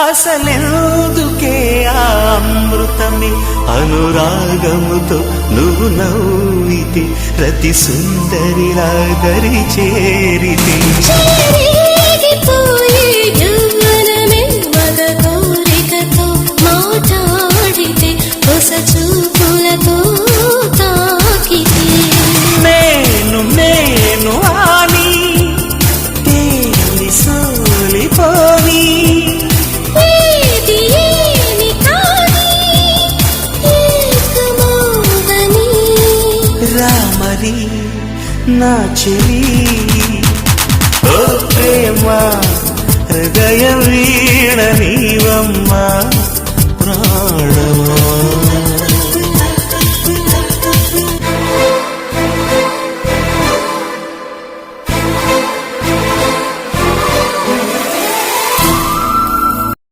అసలెందుకే ఆ అమృతమే అనురాగముతో నువ్వు నవ్వితే ప్రతి సుందరిలా దరి చేరితే యవ్వనమే మగ కోరికతో మాట్లాడితే కొస చూపులతో తాకితే నేను నేను అని తేలి సోలిపోని ఏది ఏమి కాని ఏకమౌవని రామరి నా చెలి ఓ ప్రేమ హృదయం